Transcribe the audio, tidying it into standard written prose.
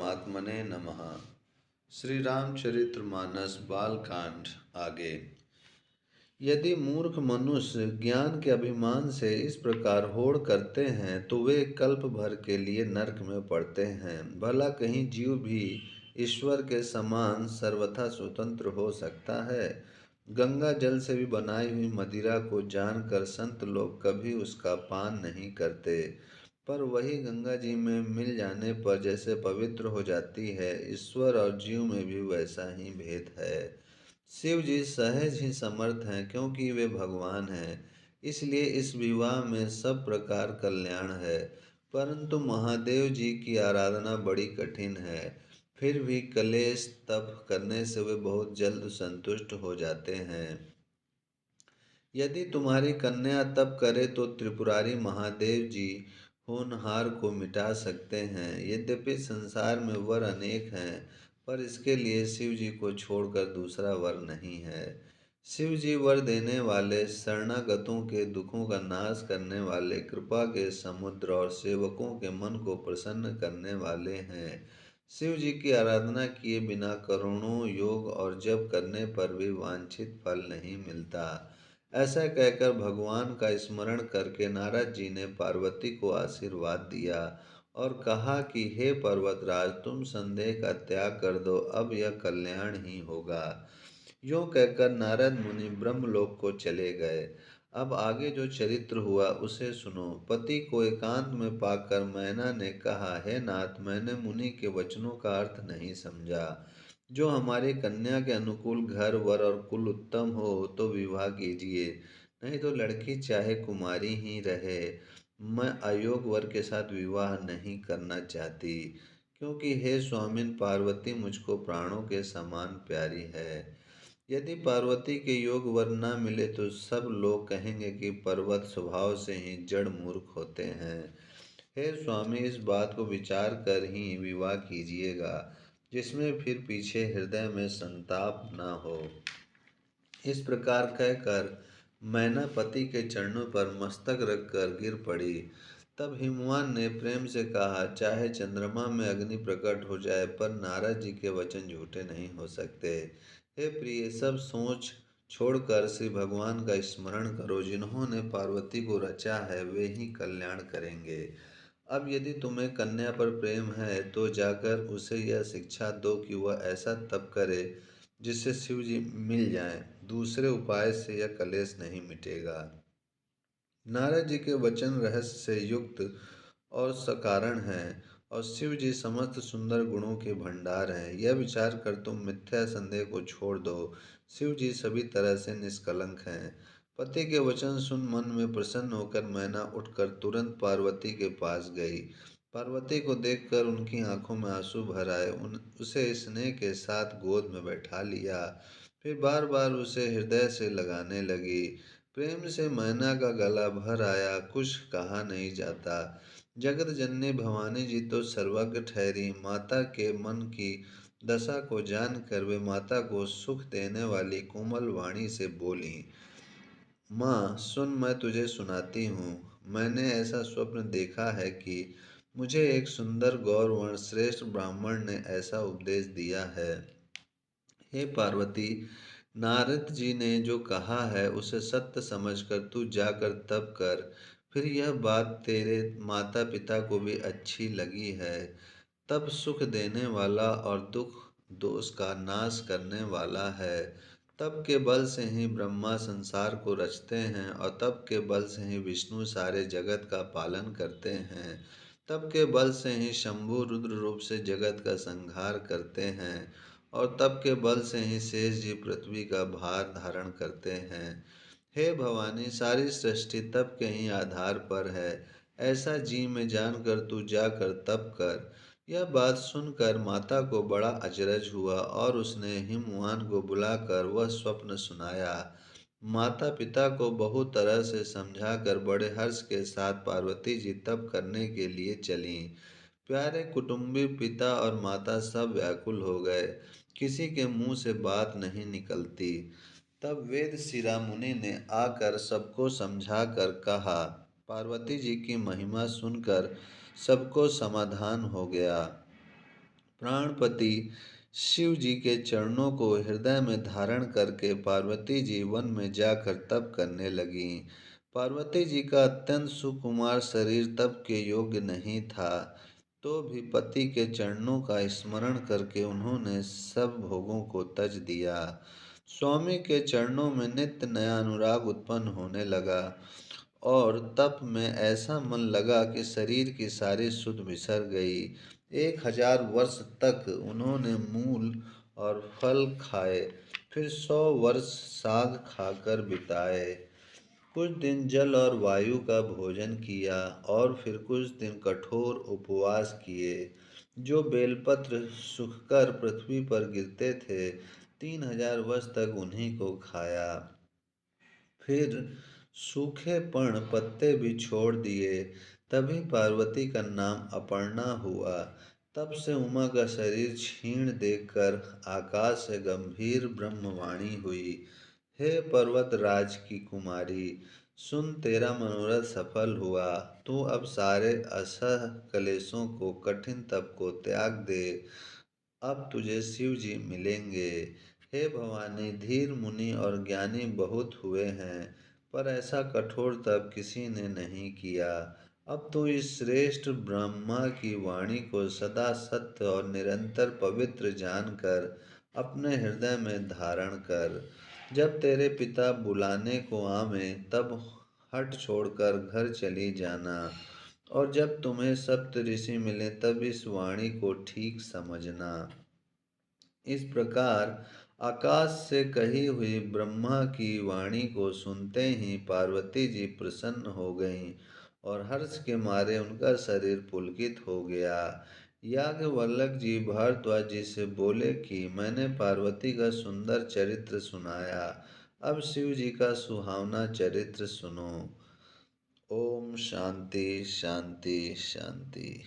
परमात्मने नमः। श्री रामचरितमानस बालकांड आगे। यदि मूर्ख मनुष्य ज्ञान के अभिमान से इस प्रकार होड़ करते हैं तो वे कल्प भर के लिए नरक में पड़ते हैं। भला कहीं जीव भी ईश्वर के समान सर्वथा स्वतंत्र हो सकता है? गंगा जल से भी बनाई हुई मदिरा को जानकर संत लोग कभी उसका पान नहीं करते, पर वही गंगा जी में मिल जाने पर जैसे पवित्र हो जाती है, ईश्वर और जीव में भी वैसा ही भेद है। शिव जी सहज ही समर्थ हैं, क्योंकि वे भगवान हैं, इसलिए इस विवाह में सब प्रकार कल्याण है। परंतु महादेव जी की आराधना बड़ी कठिन है, फिर भी कलेश तप करने से वे बहुत जल्द संतुष्ट हो जाते हैं। यदि तुम्हारी कन्या तप करे तो त्रिपुरारी महादेव जी होनहार को मिटा सकते हैं। यद्यपि संसार में वर अनेक हैं, पर इसके लिए शिव जी को छोड़कर दूसरा वर नहीं है। शिव जी वर देने वाले, शरणागतों के दुखों का नाश करने वाले, कृपा के समुद्र और सेवकों के मन को प्रसन्न करने वाले हैं। शिव जी की आराधना किए बिना करोड़ों योग और जप करने पर भी वांछित फल नहीं मिलता। ऐसा कहकर भगवान का स्मरण करके नारद जी ने पार्वती को आशीर्वाद दिया और कहा कि हे पर्वतराज, तुम संदेह का त्याग कर दो, अब यह कल्याण ही होगा। यूं कहकर नारद मुनि ब्रह्मलोक को चले गए। अब आगे जो चरित्र हुआ उसे सुनो। पति को एकांत में पाकर मैना ने कहा, हे नाथ, मैंने मुनि के वचनों का अर्थ नहीं समझा। जो हमारी कन्या के अनुकूल घर वर और कुल उत्तम हो तो विवाह कीजिए, नहीं तो लड़की चाहे कुमारी ही रहे। मैं अयोग्य वर के साथ विवाह नहीं करना चाहती, क्योंकि हे स्वामिन, पार्वती मुझको प्राणों के समान प्यारी है। यदि पार्वती के योग वर न मिले तो सब लोग कहेंगे कि पर्वत स्वभाव से ही जड़ मूर्ख होते हैं। हे स्वामी, इस बात को विचार कर ही विवाह कीजिएगा, जिसमें फिर पीछे हृदय में संताप न हो। इस प्रकार कहकर मैना पति के चरणों पर मस्तक रखकर गिर पड़ी। तब हिमवान ने प्रेम से कहा, चाहे चंद्रमा में अग्नि प्रकट हो जाए, पर नारद जी के वचन झूठे नहीं हो सकते। हे प्रिय, सब सोच छोड़कर श्री भगवान का स्मरण करो। जिन्होंने पार्वती को रचा है वे ही कल्याण करेंगे। अब यदि तुम्हें कन्या पर प्रेम है तो जाकर उसे यह शिक्षा दो कि वह ऐसा तप करे जिससे शिव जी मिल जाएं। दूसरे उपाय से यह कलेश नहीं मिटेगा। नारद जी के वचन रहस्य से युक्त और सकारण हैं, और शिव जी समस्त सुंदर गुणों के भंडार हैं। यह विचार कर तुम मिथ्या संदेह को छोड़ दो। शिव जी सभी तरह से निष्कलंक हैं। पति के वचन सुन मन में प्रसन्न होकर मैना उठकर तुरंत पार्वती के पास गई। पार्वती को देखकर उनकी आंखों में आंसू भर आए। उसे स्नेह के साथ गोद में बैठा लिया, फिर बार बार उसे हृदय से लगाने लगी। प्रेम से मैना का गला भर आया, कुछ कहा नहीं जाता। जगत जननी भवानी जी तो सर्वज्ञ ठहरी। माता के मन की दशा को जानकर वे माता को सुख देने वाली कोमल वाणी से बोली, माँ सुन, मैं तुझे सुनाती हूँ। मैंने ऐसा स्वप्न देखा है कि मुझे एक सुंदर गौरवर्ण श्रेष्ठ ब्राह्मण ने ऐसा उपदेश दिया है। हे पार्वती, नारद जी ने जो कहा है उसे सत्य समझकर तू जाकर तप कर। फिर यह बात तेरे माता पिता को भी अच्छी लगी है। तप सुख देने वाला और दुख दोष का नाश करने वाला है। तप के बल से ही ब्रह्मा संसार को रचते हैं, और तप के बल से ही विष्णु सारे जगत का पालन करते हैं। तप के बल से ही शंभु रुद्र रूप से जगत का संहार करते हैं, और तप के बल से ही शेष जी पृथ्वी का भार धारण करते हैं। हे भवानी, सारी सृष्टि तप के ही आधार पर है। ऐसा जी में जानकर तू जाकर तप कर। यह बात सुनकर माता को बड़ा अचरज हुआ, और उसने हिमवान को बुलाकर वह स्वप्न सुनाया। माता पिता को बहुत तरह से समझाकर बड़े हर्ष के साथ पार्वती जी तप करने के लिए चलीं। प्यारे कुटुंबी पिता और माता सब व्याकुल हो गए। किसी के मुंह से बात नहीं निकलती। तब वेद शिरा मुनि ने आकर सबको समझा कर कहा। पार्वती जी की महिमा सुनकर सबको समाधान हो गया। प्राणपति शिव जी के चरणों को हृदय में धारण करके पार्वती जी वन में जाकर तप करने लगीं। पार्वती जी का अत्यंत सुकुमार शरीर तप के योग्य नहीं था, तो भी पति के चरणों का स्मरण करके उन्होंने सब भोगों को त्यज दिया। स्वामी के चरणों में नित्य नया अनुराग उत्पन्न होने लगा और तप में ऐसा मन लगा कि शरीर की सारी सुध बिसर गई। 1000 वर्ष तक उन्होंने मूल और फल खाए, फिर 100 वर्ष साग खाकर बिताए। कुछ दिन जल और वायु का भोजन किया और फिर कुछ दिन कठोर उपवास किए। जो बेलपत्र सूखकर पृथ्वी पर गिरते थे, 3000 वर्ष तक उन्हीं को खाया। फिर सूखे पर्ण पत्ते भी छोड़ दिए। तभी पार्वती का नाम अपर्णा हुआ। तब से उमा का शरीर क्षीण देखकर आकाश से गंभीर ब्रह्मवाणी हुई। हे पर्वत राज की कुमारी, सुन, तेरा मनोरथ सफल हुआ। तू अब सारे असह कलेशों को, कठिन तप को त्याग दे। अब तुझे शिव जी मिलेंगे। हे भवानी, धीर मुनि और ज्ञानी बहुत हुए हैं, पर ऐसा कठोर तप किसी ने नहीं किया। अब तो इस श्रेष्ठ ब्रह्मा की वाणी को सदा सत्य और निरंतर पवित्र जानकर अपने हृदय में धारण कर। जब तेरे पिता बुलाने को आवें, तब हट छोड़कर घर चली जाना, और जब तुम्हें सप्त ऋषि मिले तब इस वाणी को ठीक समझना। इस प्रकार आकाश से कही हुई ब्रह्मा की वाणी को सुनते ही पार्वती जी प्रसन्न हो गईं और हर्ष के मारे उनका शरीर पुलकित हो गया। याज्ञवल्क्य जी भारद्वाज जी से बोले कि मैंने पार्वती का सुंदर चरित्र सुनाया, अब शिव जी का सुहावना चरित्र सुनो। ओम शांति शांति शांति।